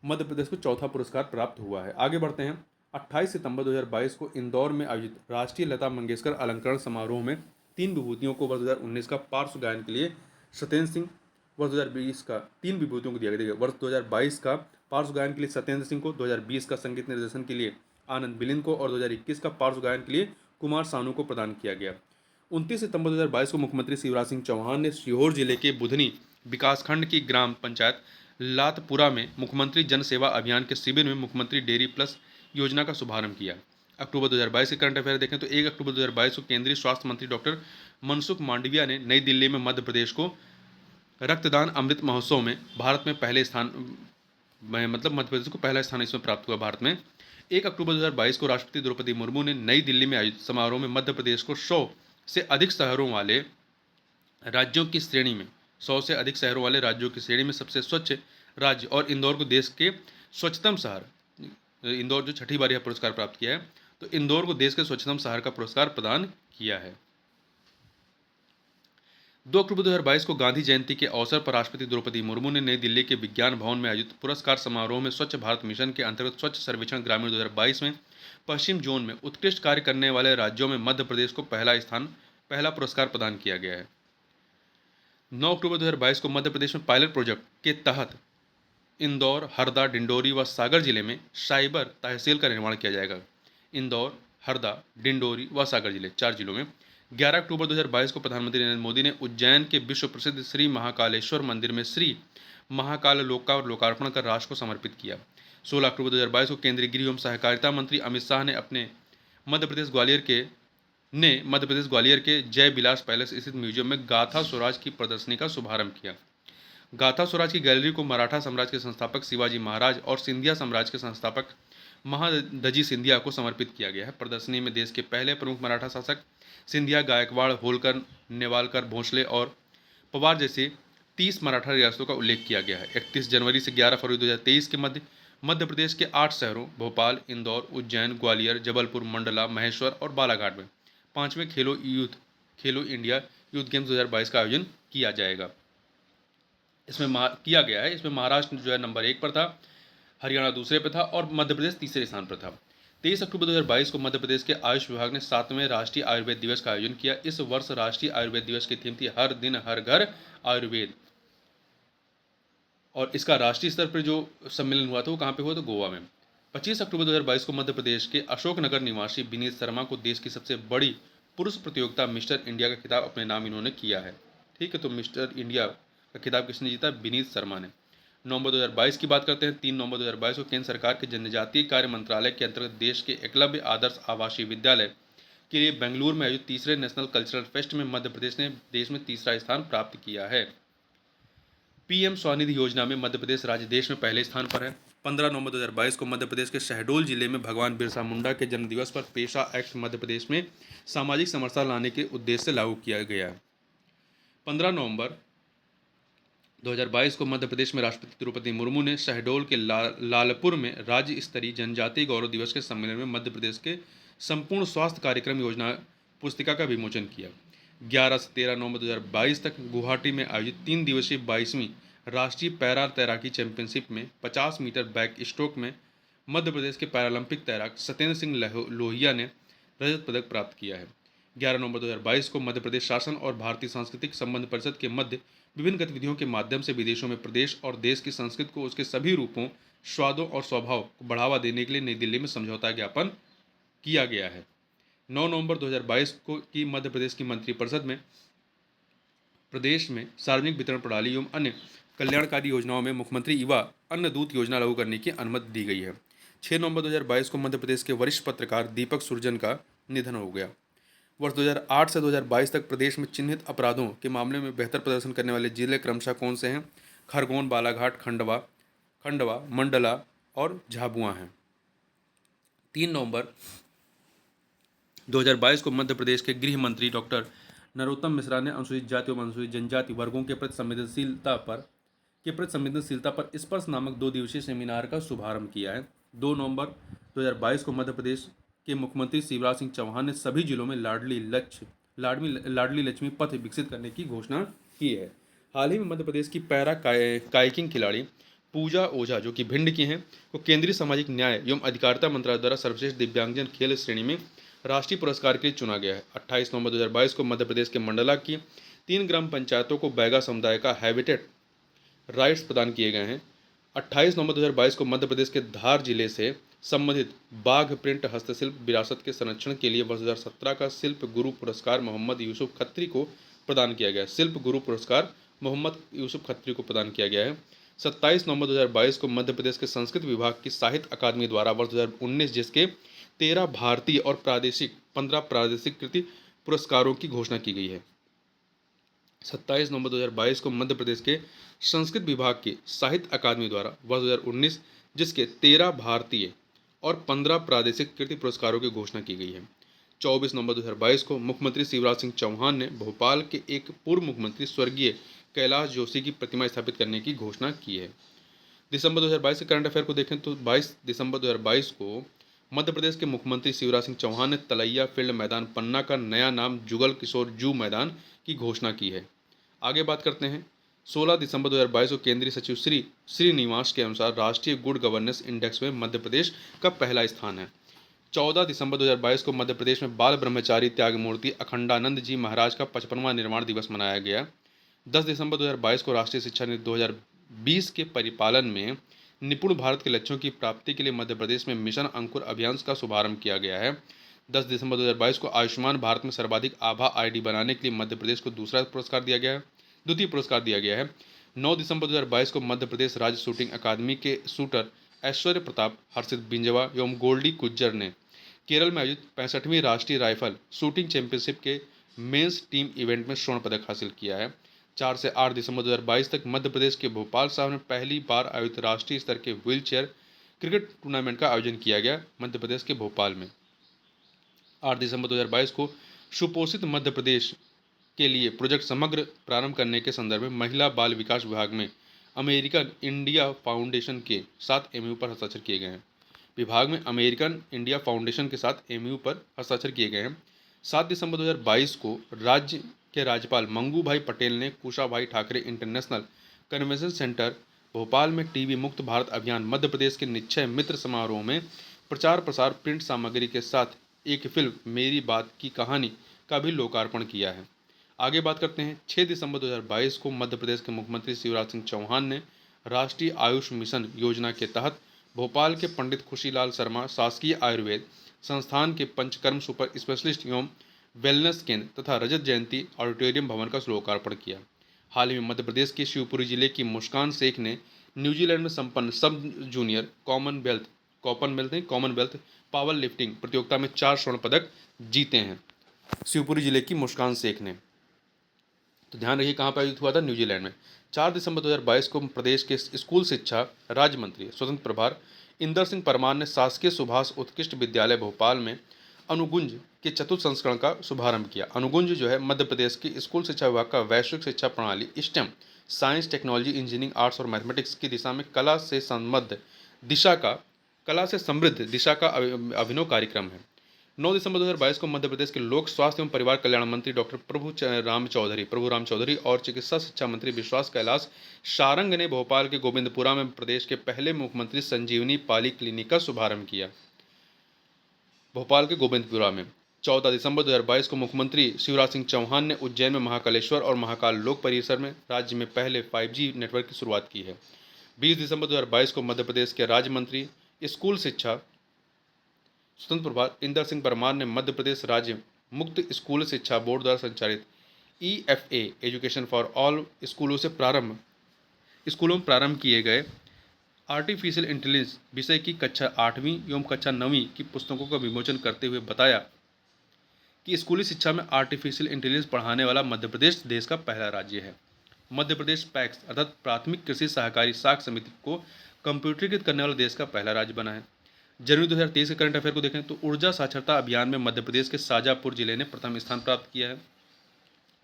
मध्य प्रदेश को चौथा पुरस्कार प्राप्त हुआ है। आगे बढ़ते हैं। 28 सितंबर 2022 को इंदौर में आयोजित राष्ट्रीय लता मंगेशकर अलंकरण समारोह में 3 विभूतियों को वर्ष 2019 का पार्श्व गायन के लिए सत्येंद्र सिंह, वर्ष 2020 का 3 विभूतियों को दिया गया। वर्ष 2022 का पार्श्व गायन के लिए सत्येंद्र सिंह को, 2020 का संगीत निर्देशन के लिए आनंद बिलिन को और 2021 का पार्श्व गायन के लिए कुमार सानू को प्रदान किया गया। 29 सितंबर 2022 को मुख्यमंत्री शिवराज सिंह चौहान ने सीहोर जिले के बुधनी विकासखंड की ग्राम पंचायत लातपुरा में मुख्यमंत्री जन सेवा अभियान के शिविर में मुख्यमंत्री डेयरी प्लस योजना का शुभारंभ किया। अक्टूबर 2022 के करंट अफेयर देखें तो 1 अक्टूबर 2022 को केंद्रीय स्वास्थ्य मंत्री डॉक्टर मनसुख मांडविया ने नई दिल्ली में मध्य प्रदेश को रक्तदान अमृत महोत्सव में भारत में पहले स्थान मध्य प्रदेश को पहला स्थान इसमें प्राप्त हुआ भारत में। 1 अक्टूबर 2022 को राष्ट्रपति द्रौपदी मुर्मू ने नई दिल्ली में आयोजित समारोह में मध्य प्रदेश को 100 से अधिक शहरों वाले राज्यों की श्रेणी में सबसे स्वच्छ राज्य और इंदौर को देश के स्वच्छतम शहर इंदौर जो छठी बार यह पुरस्कार प्राप्त किया है, तो इंदौर को देश के स्वच्छतम शहर का पुरस्कार प्रदान किया है। 2 अक्टूबर 2022 को गांधी जयंती के अवसर पर राष्ट्रपति द्रौपदी मुर्मू ने नई दिल्ली के विज्ञान भवन में आयोजित पुरस्कार समारोह में स्वच्छ भारत मिशन के अंतर्गत स्वच्छ सर्वेक्षण ग्रामीण 2022 में पश्चिम जोन में उत्कृष्ट कार्य करने वाले राज्यों में मध्य प्रदेश को पहला पुरस्कार प्रदान किया गया है। 9 अक्टूबर 2022 को मध्य प्रदेश में पायलट प्रोजेक्ट के तहत इंदौर, हरदा, डिंडोरी व सागर जिले में साइबर तहसील का निर्माण किया जाएगा। इंदौर, हरदा, डिंडोरी व सागर जिले 4 जिलों में 11 अक्टूबर 2022 को प्रधानमंत्री नरेंद्र मोदी ने उज्जैन के विश्व प्रसिद्ध श्री महाकालेश्वर मंदिर में श्री महाकाल लोक का लोकार्पण कर राष्ट्र को समर्पित किया। 16 अक्टूबर 2022 को केंद्रीय गृह एवं सहकारिता मंत्री अमित शाह ने मध्य प्रदेश ग्वालियर के जय विलास पैलेस स्थित म्यूजियम में गाथा स्वराज की प्रदर्शनी का शुभारंभ किया। गाथा स्वराज की गैलरी को मराठा साम्राज्य के संस्थापक शिवाजी महाराज और सिंधिया साम्राज्य के संस्थापक महादजी सिंधिया को समर्पित किया गया है। प्रदर्शनी में देश के पहले प्रमुख मराठा शासक सिंधिया, गायकवाड़, होलकर, नेवालकर, भोसले और पवार जैसे 30 मराठा रियासतों का उल्लेख किया गया है। 31 जनवरी से 11 फरवरी 2023 के मध्य प्रदेश के 8 शहरों भोपाल, इंदौर, उज्जैन, ग्वालियर, जबलपुर, मंडला, महेश्वर और बालाघाट में 5वें खेलो इंडिया यूथ गेम्स 2022 का आयोजन किया जाएगा। इसमें महाराष्ट्र जो है नंबर 1 पर था, हरियाणा दूसरे पर था और मध्य प्रदेश तीसरे स्थान पर था। 23 अक्टूबर 2022 को मध्य प्रदेश के आयुष विभाग ने 7वें राष्ट्रीय आयुर्वेद दिवस का आयोजन किया। इस वर्ष राष्ट्रीय आयुर्वेद दिवस की थीम थी हर दिन हर घर आयुर्वेद, और इसका राष्ट्रीय स्तर पर जो सम्मेलन हुआ था वो कहाँ पे हुआ, तो गोवा में। 25 अक्टूबर 2022 को मध्य प्रदेश के अशोकनगर निवासी विनीत शर्मा को देश की सबसे बड़ी पुरुष प्रतियोगिता मिस्टर इंडिया का खिताब अपने नाम इन्होंने किया है। ठीक है, तो मिस्टर इंडिया का खिताब किसने जीता, विनीत शर्मा ने। नवंबर 2022 की बात करते हैं। 3 नवंबर 2022 को केंद्र सरकार के जनजातीय कार्य मंत्रालय के अंतर्गत देश के एकलव्य आदर्श आवासीय विद्यालय के लिए बेंगलुरु में आयोजित तीसरे नेशनल कल्चरल फेस्ट में मध्य प्रदेश ने देश में तीसरा स्थान प्राप्त किया है। पीएम स्वनिधि योजना में मध्य प्रदेश राज्य देश में पहले स्थान पर है। 15 नवंबर 2022 को मध्य प्रदेश के शहडोल जिले में भगवान बिरसा मुंडा के जन्मदिवस पर पेशा एक्ट मध्य प्रदेश में सामाजिक समरसता लाने के उद्देश्य से लागू किया गया है। 15 नवंबर 2022 को मध्य प्रदेश में राष्ट्रपति द्रौपदी मुर्मू ने शहडोल के लालपुर में राज्य स्तरीय जनजातीय गौरव दिवस के सम्मेलन में मध्य प्रदेश के संपूर्ण स्वास्थ्य कार्यक्रम योजना पुस्तिका का विमोचन किया। 11 से 13 नवंबर 2022 तक गुवाहाटी में आयोजित 3 दिवसीय 22वीं राष्ट्रीय पैरा तैराकी चैंपियनशिप में 50 मीटर बैक स्ट्रोक में मध्य प्रदेश के पैरालंपिक तैराक सत्येंद्र सिंह लोहिया ने रजत पदक प्राप्त किया है। 11 नवंबर 2022 को मध्य प्रदेश शासन और भारतीय सांस्कृतिक संबंध परिषद के मध्य विभिन्न गतिविधियों के माध्यम से विदेशों में प्रदेश और देश की संस्कृति को उसके सभी रूपों, स्वादों और स्वभाव को बढ़ावा देने के लिए नई दिल्ली में समझौता ज्ञापन किया गया है। 9 नवंबर 2022 को की मध्य प्रदेश की मंत्रिपरिषद में प्रदेश में सार्वजनिक वितरण प्रणाली एवं अन्य कल्याणकारी योजनाओं में मुख्यमंत्री युवा अन्न दूत योजना लागू करने की अनुमति दी गई है। 6 नवंबर 2022 को मध्य प्रदेश के वरिष्ठ पत्रकार दीपक सुरजन का निधन हो गया। वर्ष 2008 से 2022 तक प्रदेश में चिन्हित अपराधों के मामले में बेहतर प्रदर्शन करने वाले जिले क्रमशः कौन से हैं? खरगोन, बालाघाट, खंडवा, मंडला और झाबुआ हैं। 3 नवंबर 2022 को मध्य प्रदेश के गृह मंत्री डॉक्टर नरोत्तम मिश्रा ने अनुसूचित जाति एवं अनुसूचित जनजाति वर्गों के प्रति संवेदनशीलता पर स्पर्श नामक 2 दिवसीय सेमिनार का शुभारंभ किया है। 2 नवंबर 2022 को मध्य प्रदेश के मुख्यमंत्री शिवराज सिंह चौहान ने सभी जिलों में लाडली लक्ष्मी पथ विकसित करने की घोषणा की है। हाल ही में मध्य प्रदेश की पैरा काइकिंग खिलाड़ी पूजा ओझा, जो कि भिंड की हैं, को केंद्रीय सामाजिक न्याय एवं अधिकारिता मंत्रालय द्वारा सर्वश्रेष्ठ दिव्यांगजन खेल श्रेणी में राष्ट्रीय पुरस्कार के लिए चुना गया है। 28 नवंबर 2022 को मध्य प्रदेश के मंडला की 3 ग्राम पंचायतों को बैगा समुदाय का हैबिटेट राइट्स प्रदान किए गए हैं। 28 नवंबर 2022 को मध्य प्रदेश के धार जिले से संबंधित बाघ प्रिंट हस्तशिल्प विरासत के संरक्षण के लिए वर्ष 2017 का शिल्प गुरु पुरस्कार मोहम्मद यूसुफ खत्री को प्रदान किया गया। शिल्प गुरु पुरस्कार मोहम्मद यूसुफ खत्री को प्रदान किया गया है। 27 नवंबर 2022 को मध्य प्रदेश के संस्कृत विभाग की साहित्य अकादमी द्वारा वर्ष 2019 जिसके 13 भारतीय और 15 प्रादेशिक कृति पुरस्कारों की घोषणा की गई है। 27 नवंबर 2022 को मध्य प्रदेश के संस्कृत विभाग की साहित्य अकादमी द्वारा वर्ष 2019 जिसके 13 भारतीय और 15 प्रादेशिक कृति पुरस्कारों की घोषणा की गई है। 24 नवंबर 2022 को मुख्यमंत्री शिवराज सिंह चौहान ने भोपाल के एक पूर्व मुख्यमंत्री स्वर्गीय कैलाश जोशी की प्रतिमा स्थापित करने की घोषणा की है। दिसंबर 2022 के करंट अफेयर को देखें तो 22 दिसंबर 2022 को मध्य प्रदेश के मुख्यमंत्री शिवराज सिंह चौहान ने तलैया फील्ड मैदान पन्ना का नया नाम जुगल किशोर जू मैदान की घोषणा की है। आगे बात करते हैं 16 दिसंबर 2022 को केंद्रीय सचिव श्री श्रीनिवास के अनुसार राष्ट्रीय गुड गवर्नेंस इंडेक्स में मध्य प्रदेश का पहला स्थान है। 14 दिसंबर 2022 को मध्य प्रदेश में बाल ब्रह्मचारी त्यागमूर्ति अखंडानंद जी महाराज का 55वां निर्माण दिवस मनाया गया। 10 दिसंबर 2022 को राष्ट्रीय शिक्षा नीति 2020 के परिपालन में निपुण भारत के लक्ष्यों की प्राप्ति के लिए मध्य प्रदेश में मिशन अंकुर अभियान का शुभारंभ किया गया है। 10 दिसंबर 2022 को आयुष्मान भारत में सर्वाधिक आभा आईडी बनाने के लिए मध्य प्रदेश को द्वितीय पुरस्कार दिया गया है। 9 दिसंबर 2022 को मध्य प्रदेश राज्य शूटिंग अकादमी के शूटर ऐश्वर्य प्रताप, हर्षित बिंजवा एवं गोल्डी गुज्जर ने केरल में आयोजित 65वीं राष्ट्रीय राइफल शूटिंग चैंपियनशिप के मेंस टीम इवेंट में स्वर्ण पदक हासिल किया है। 4 से 8 दिसंबर 2022 तक मध्य प्रदेश के भोपाल साहब में पहली बार आयोजित राष्ट्रीय स्तर के व्हील चेयर क्रिकेट टूर्नामेंट का आयोजन किया गया मध्य प्रदेश के भोपाल में। 8 दिसंबर 2022 को सुपोषित मध्य प्रदेश के लिए प्रोजेक्ट समग्र प्रारंभ करने के संदर्भ में महिला बाल विकास विभाग में अमेरिकन इंडिया फाउंडेशन के साथ एमयू पर हस्ताक्षर किए गए हैं। विभाग में अमेरिकन इंडिया फाउंडेशन के साथ एमयू पर हस्ताक्षर किए गए हैं। 7 दिसंबर 2022 को राज्य के राज्यपाल मंगू भाई पटेल ने Kushabhau Thakre international convention centre Bhopal में टीबी मुक्त भारत अभियान मध्य प्रदेश के निश्चय मित्र समारोह में प्रचार प्रसार प्रिंट सामग्री के साथ एक फिल्म मेरी बात की कहानी का भी लोकार्पण किया है। आगे बात करते हैं 6 दिसंबर 2022 को मध्य प्रदेश के मुख्यमंत्री शिवराज सिंह चौहान ने राष्ट्रीय आयुष मिशन योजना के तहत भोपाल के पंडित खुशीलाल शर्मा शासकीय आयुर्वेद संस्थान के पंचकर्म सुपर स्पेशलिस्ट एवं वेलनेस केंद्र तथा रजत जयंती ऑडिटोरियम भवन का लोकार्पण किया। हाल ही में मध्य प्रदेश के शिवपुरी जिले की मुस्कान शेख ने न्यूजीलैंड में संपन्न सब जूनियर कॉमनवेल्थ पावर लिफ्टिंग प्रतियोगिता में 4 स्वर्ण पदक जीते हैं। शिवपुरी जिले की मुस्कान शेख ने, तो ध्यान रखिए कहाँ पर आयोजित हुआ था, न्यूजीलैंड में। 4 दिसंबर 2022 को प्रदेश के स्कूल शिक्षा राज्य मंत्री स्वतंत्र प्रभार इंदर सिंह परमार ने शासकीय सुभाष उत्कृष्ट विद्यालय भोपाल में अनुगुंज के चतुर्थ संस्करण का शुभारंभ किया। अनुगुंज जो है मध्य प्रदेश की स्कूल शिक्षा विभाग का वैश्विक शिक्षा प्रणाली stem science technology engineering arts और मैथमेटिक्स की दिशा में कला से समृद्ध दिशा का अभिनव कार्यक्रम है। 9 दिसंबर 2022 को मध्य प्रदेश के लोक स्वास्थ्य एवं परिवार कल्याण मंत्री डॉक्टर प्रभु राम चौधरी और चिकित्सा शिक्षा मंत्री विश्वास कैलाश सारंग ने भोपाल के गोविंदपुरा में प्रदेश के पहले मुख्यमंत्री संजीवनी पाली क्लिनिक का शुभारंभ किया। भोपाल के गोविंदपुरा में 14 दिसंबर 2022 को मुख्यमंत्री शिवराज सिंह चौहान ने उज्जैन में महाकालेश्वर और महाकाल लोक परिसर में राज्य में पहले 5G नेटवर्क की शुरुआत की है। 20 दिसंबर 2022 को मध्य प्रदेश के राज्य मंत्री स्कूल शिक्षा स्वतंत्र प्रभार इंदर सिंह परमार ने मध्य प्रदेश राज्य मुक्त स्कूल शिक्षा बोर्ड द्वारा संचालित EFA एजुकेशन फॉर ऑल स्कूलों में प्रारंभ किए गए आर्टिफिशियल इंटेलिजेंस विषय की कक्षा 8वीं एवं कक्षा 9वीं की पुस्तकों का विमोचन करते हुए बताया कि स्कूली शिक्षा में आर्टिफिशियल इंटेलिजेंस पढ़ाने वाला मध्य प्रदेश देश का पहला राज्य है। मध्य प्रदेश पैक्स अर्थात प्राथमिक कृषि सहकारी साख समिति को कंप्यूटरीकृत करने वाला देश का पहला राज्य बना है। जनवरी 2023 के करंट अफेयर को देखें तो ऊर्जा साक्षरता अभियान में मध्य प्रदेश के शाजापुर जिले ने प्रथम स्थान प्राप्त किया है।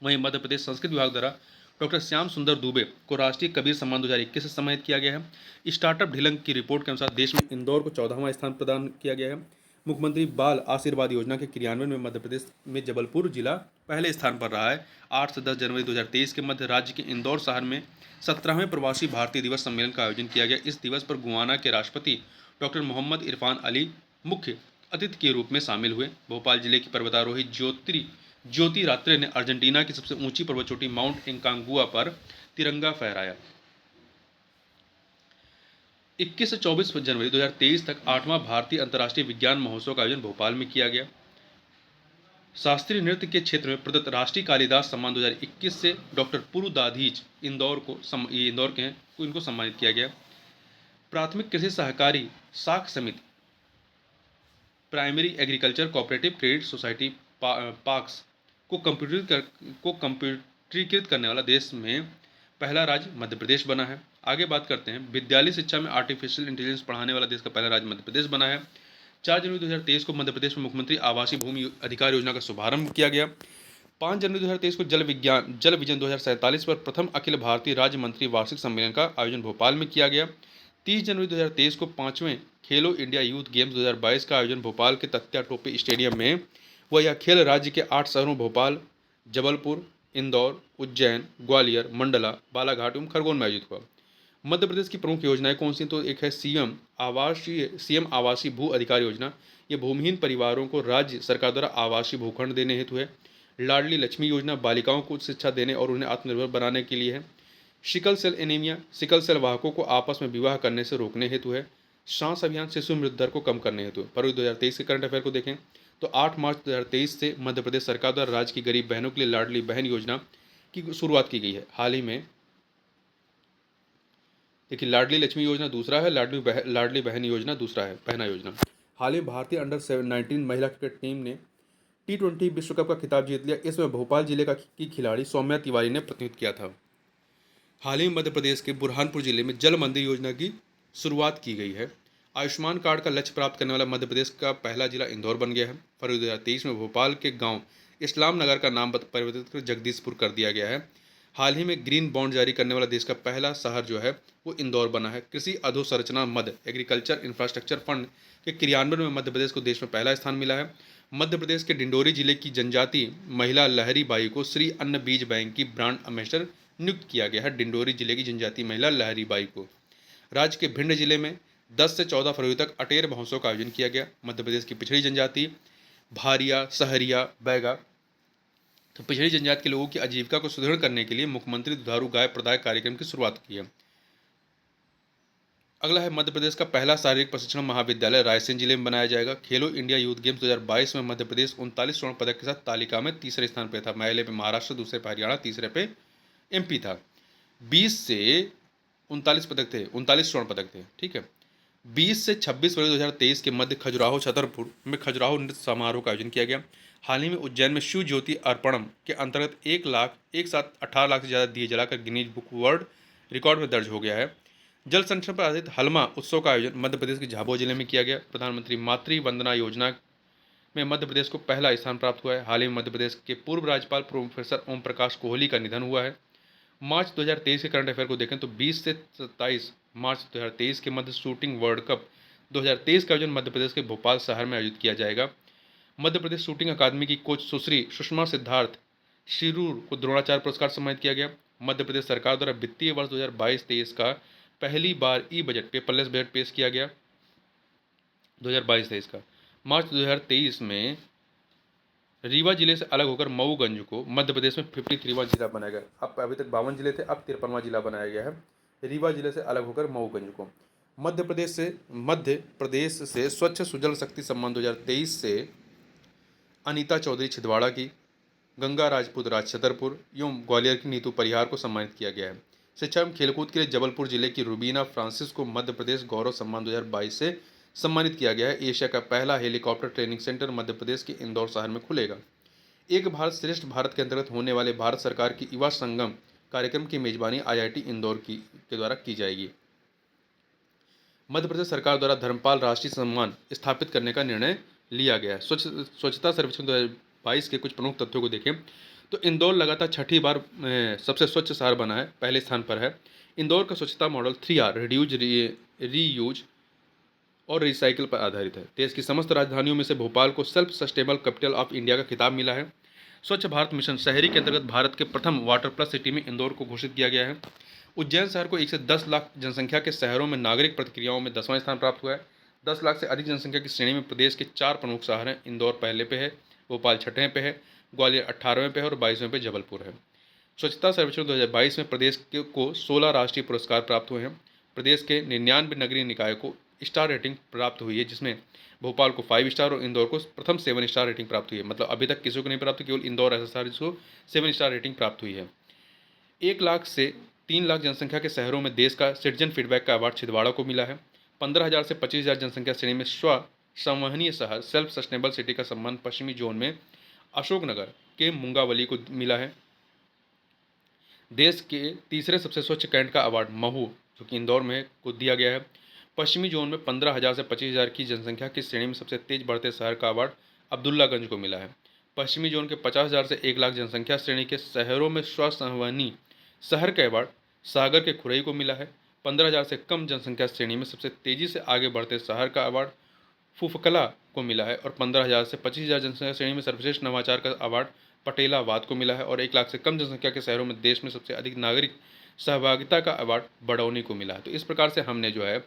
वहीं मध्य प्रदेश संस्कृत विभाग द्वारा डॉक्टर श्याम सुंदर दुबे को राष्ट्रीय कबीर सम्मान 2021 से सम्मानित किया गया है। स्टार्टअप ढिलंग की रिपोर्ट के अनुसार देश में इंदौर को 14वां स्थान प्रदान किया गया है। मुख्यमंत्री बाल आशीर्वाद योजना के क्रियान्वयन में मध्य प्रदेश में जबलपुर जिला पहले स्थान पर रहा है। 8 से 10 जनवरी 2023 के मध्य राज्य के इंदौर शहर में 17वें प्रवासी भारतीय दिवस सम्मेलन का आयोजन किया गया। इस दिवस पर गुयाना के राष्ट्रपति डॉक्टर मोहम्मद इरफान अली मुख्य अतिथि के रूप में शामिल हुए। भोपाल जिले की पर्वतारोही ज्योति रात्रे ने अर्जेंटीना की सबसे ऊंची पर्वत चोटी माउंट एंकांगुआ पर तिरंगा फहराया। 21 से 24 जनवरी 2023 तक 8वां भारतीय अंतर्राष्ट्रीय विज्ञान महोत्सव का आयोजन भोपाल में किया गया। शास्त्रीय नृत्य के क्षेत्र में प्रदत्त राष्ट्रीय कालिदास सम्मान 2021 से डॉक्टर पुरु दाधीच इंदौर के हैं, इनको सम्मानित किया गया। प्राथमिक कृषि सहकारी साख समिति primary agriculture cooperative credit society PACS को कंप्यूटरीकृत करने वाला देश में पहला राज्य मध्य प्रदेश बना है। आगे बात करते हैं विद्यालय शिक्षा में आर्टिफिशियल इंटेलिजेंस पढ़ाने वाला देश का पहला राज्य मध्य प्रदेश बना है। 4 जनवरी 2023 को मध्य प्रदेश में मुख्यमंत्री आवासीय भूमि अधिकार योजना का शुभारंभ किया गया। 5 जनवरी 2023 को जल विजन 2047 पर प्रथम अखिल भारतीय राज्य मंत्री वार्षिक सम्मेलन का आयोजन भोपाल में किया गया। 30 जनवरी 2023 को 5वें खेलो इंडिया यूथ गेम्स 2022 का आयोजन भोपाल के तत्या टोपे स्टेडियम में हुआ। यह खेल राज्य के 8 शहरों भोपाल, जबलपुर, इंदौर, उज्जैन, ग्वालियर, मंडला, बालाघाट एवं खरगोन में आयोजित हुआ। मध्य प्रदेश की प्रमुख योजनाएं कौन सी? तो एक है सीएम आवासीय भू अधिकार योजना। ये भूमिहीन परिवारों को राज्य सरकार द्वारा आवासीय भूखंड देने हेतु है। लाडली लक्ष्मी योजना बालिकाओं को उच्च शिक्षा देने और उन्हें आत्मनिर्भर बनाने के लिए है। Sickle cell anaemia, sickle cell वाहकों को आपस में विवाह करने से रोकने हेतु है। सांस अभियान शिशु मृत्यु दर को कम करने हेतु है। फरवरी 2023 के करंट अफेयर को देखें तो 8 मार्च 2023 से मध्य प्रदेश सरकार द्वारा राज्य की गरीब बहनों के लिए लाडली बहन योजना की शुरुआत की गई है। हाल ही में देखिए, लाडली लक्ष्मी योजना दूसरा है, लाडली बहन योजना दूसरा है, पहना योजना। हाल ही भारतीय अंडर 19 महिला क्रिकेट टीम ने T20 विश्व कप का खिताब जीत लिया। इसमें भोपाल जिले की खिलाड़ी सौम्या तिवारी ने प्रतिनिधित्व किया था। हाल ही में मध्य प्रदेश के बुरहानपुर जिले में जल मंदिर योजना की शुरुआत की गई है। आयुष्मान कार्ड का लक्ष्य प्राप्त करने वाला मध्य प्रदेश का पहला जिला इंदौर बन गया है। फरवरी 2023 में भोपाल के गांव इस्लाम नगर का नाम परिवर्तित कर जगदीशपुर कर दिया गया है। हाल ही में ग्रीन बॉन्ड जारी करने वाला देश का पहला शहर जो है वो इंदौर बना है। कृषि अधोसंरचना मद एग्रीकल्चर इंफ्रास्ट्रक्चर फंड के क्रियान्वयन में मध्य प्रदेश को देश में पहला स्थान मिला है। मध्य प्रदेश के डिंडोरी जिले की जनजाति महिला लहरी बाई को श्री अन्न बीज बैंक की ब्रांड एम्बेसडर नियुक्त किया गया है। डिंडोरी जिले की जनजाति महिला लहरी बाई को। राज्य के भिंड जिले में 10 से 14 फरवरी तक अटेर महोत्सव का आयोजन किया गया। मध्य प्रदेश की पिछड़ी जनजाति भारिया, सहरिया, बैगा तो पिछड़ी जनजाति के लोगों की आजीविका को सुदृढ़ करने के लिए मुख्यमंत्री दुधारू गाय प्रदाय कार्यक्रम की शुरुआत की है। अगला है मध्य प्रदेश का पहला शारीरिक प्रशिक्षण महाविद्यालय रायसेन जिले में बनाया जाएगा। खेलो इंडिया यूथ गेम्स 2022 में मध्य प्रदेश 39 स्वर्ण पदक के साथ तालिका में तीसरे स्थान पर था। पहले पे महाराष्ट्र, दूसरे पे हरियाणा, तीसरे पे एमपी था। 20 से 39 पदक थे, 39 स्वर्ण पदक थे। ठीक है। 20 से 26 फरवरी 2023 के मध्य खजुराहो छतरपुर में खजुराहो नृत्य समारोह का आयोजन किया गया। हाल ही में उज्जैन में शिव ज्योति अर्पणम के अंतर्गत 1 लाख एक साथ 18 लाख से ज़्यादा दिए जलाकर गिनीज बुक वर्ल्ड रिकॉर्ड में दर्ज हो गया है। जल संरक्षण पर आधारित हलमा उत्सव का आयोजन मध्य प्रदेश के झाबुआ जिले में किया गया। प्रधानमंत्री मातृ वंदना योजना में मध्य प्रदेश को पहला स्थान प्राप्त हुआ है। हाल ही में मध्य प्रदेश के पूर्व राज्यपाल प्रोफेसर ओम प्रकाश कोहली का निधन हुआ है। मार्च 2023 के करंट अफेयर को देखें तो 20 से 27 मार्च 2023 के मध्य शूटिंग वर्ल्ड कप 2023 का आयोजन मध्य प्रदेश के भोपाल शहर में आयोजित किया जाएगा। मध्य प्रदेश शूटिंग अकादमी की कोच सुश्री सुषमा सिद्धार्थ शिरूर को द्रोणाचार्य पुरस्कार सम्मानित किया गया। मध्य प्रदेश सरकार द्वारा वित्तीय वर्ष 2022-23 का पहली बार ई बजट पेपरलेस बजट पेश किया गया। 2022-23 का मार्च 2023 में रीवा जिले से अलग होकर मऊगंज को मध्य प्रदेश में 53वां जिला बनाया गया। अब अभी तक 52 जिले थे, अब 53वां जिला बनाया गया है रीवा जिले से अलग होकर मऊगंज को। मध्य प्रदेश से स्वच्छ सुजल शक्ति सम्मान 2023 से अनीता चौधरी छिंदवाड़ा की, गंगा राजपूत राज छतरपुर एवं ग्वालियर की नीतू परिहार को सम्मानित किया गया है। शिक्षा एवं खेलकूद के लिए जबलपुर जिले की रुबीना फ्रांसिस को मध्य प्रदेश गौरव सम्मान 2022 से सम्मानित किया गया है। एशिया का पहला हेलीकॉप्टर ट्रेनिंग सेंटर मध्य प्रदेश के इंदौर शहर में खुलेगा। एक भारत श्रेष्ठ भारत के अंतर्गत होने वाले भारत सरकार की युवा संगम कार्यक्रम की मेजबानी आईआईटी इंदौर के द्वारा की जाएगी। मध्य प्रदेश सरकार द्वारा धर्मपाल राष्ट्रीय सम्मान स्थापित करने का निर्णय लिया गया है। स्वच्छता सर्वेक्षण 2022 के कुछ प्रमुख तथ्यों को देखें तो इंदौर लगातार छठी बार सबसे स्वच्छ शहर बना है, पहले स्थान पर है। इंदौर का स्वच्छता मॉडल 3R रिड्यूज, रीयूज और रिसाइकिल पर आधारित है। देश की समस्त राजधानियों में से भोपाल को self sustainable capital of India का खिताब मिला है। स्वच्छ भारत मिशन शहरी के अंतर्गत भारत के प्रथम वाटर प्लस सिटी में इंदौर को घोषित किया गया है। उज्जैन शहर को 1 से 10 लाख जनसंख्या के शहरों में नागरिक प्रतिक्रियाओं में 10वां स्थान प्राप्त हुआ है। 10 लाख से अधिक जनसंख्या की श्रेणी में प्रदेश के 4 प्रमुख शहर हैं। इंदौर पहले पे है, भोपाल छठवें पे है, ग्वालियर 18वें पे है और 22वें पे जबलपुर है। स्वच्छता सर्वेक्षण 2022 में प्रदेश को 16 राष्ट्रीय पुरस्कार प्राप्त हुए हैं। प्रदेश के 99 नगरीय निकाय को स्टार रेटिंग प्राप्त हुई है, जिसमें भोपाल को 5 स्टार और इंदौर को प्रथम 7 स्टार रेटिंग प्राप्त हुई है। मतलब अभी तक किसी को नहीं प्राप्त, केवल इंदौर ऐसा शहर जिसको 7 स्टार रेटिंग प्राप्त हुई है। 1 लाख से 3 लाख जनसंख्या के शहरों में देश का सिटीजन फीडबैक का अवार्ड छिंदवाड़ा को मिला है। 15,000 से 25,000 जनसंख्या श्रेणी में स्व संवहनीय शहर सेल्फ सस्टेनेबल सिटी का सम्मान पश्चिमी जोन में अशोकनगर के मुंगावली को मिला है। देश के तीसरे सबसे स्वच्छ कैंट का अवार्ड महू, जो कि इंदौर में को दिया गया है। पश्चिमी जोन में 15,000 से 25,000 की जनसंख्या की श्रेणी में सबसे तेज बढ़ते शहर का अवार्ड अब्दुल्लागंज को मिला है। पश्चिमी जोन के 50,000 से 1 लाख जनसंख्या श्रेणी के शहरों में स्वसंवहनी शहर का अवार्ड सागर के खुरई को मिला है। 15,000 से कम जनसंख्या श्रेणी में सबसे तेजी से आगे बढ़ते शहर का अवार्ड फूफकला को मिला है और 15,000 से 25,000 जनसंख्या श्रेणी में सर्वश्रेष्ठ नवाचार का अवार्ड पटेलाबाद को मिला है और 1 लाख से कम जनसंख्या के शहरों में देश में सबसे अधिक नागरिक सहभागिता का अवार्ड बड़ौनी को मिला है। तो इस प्रकार से हमने जो है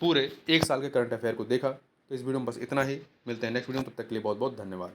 पूरे 1 साल के करंट अफेयर को देखा। तो इस वीडियो में बस इतना ही, मिलते हैं नेक्स्ट वीडियो में, तब तक के लिए बहुत बहुत धन्यवाद।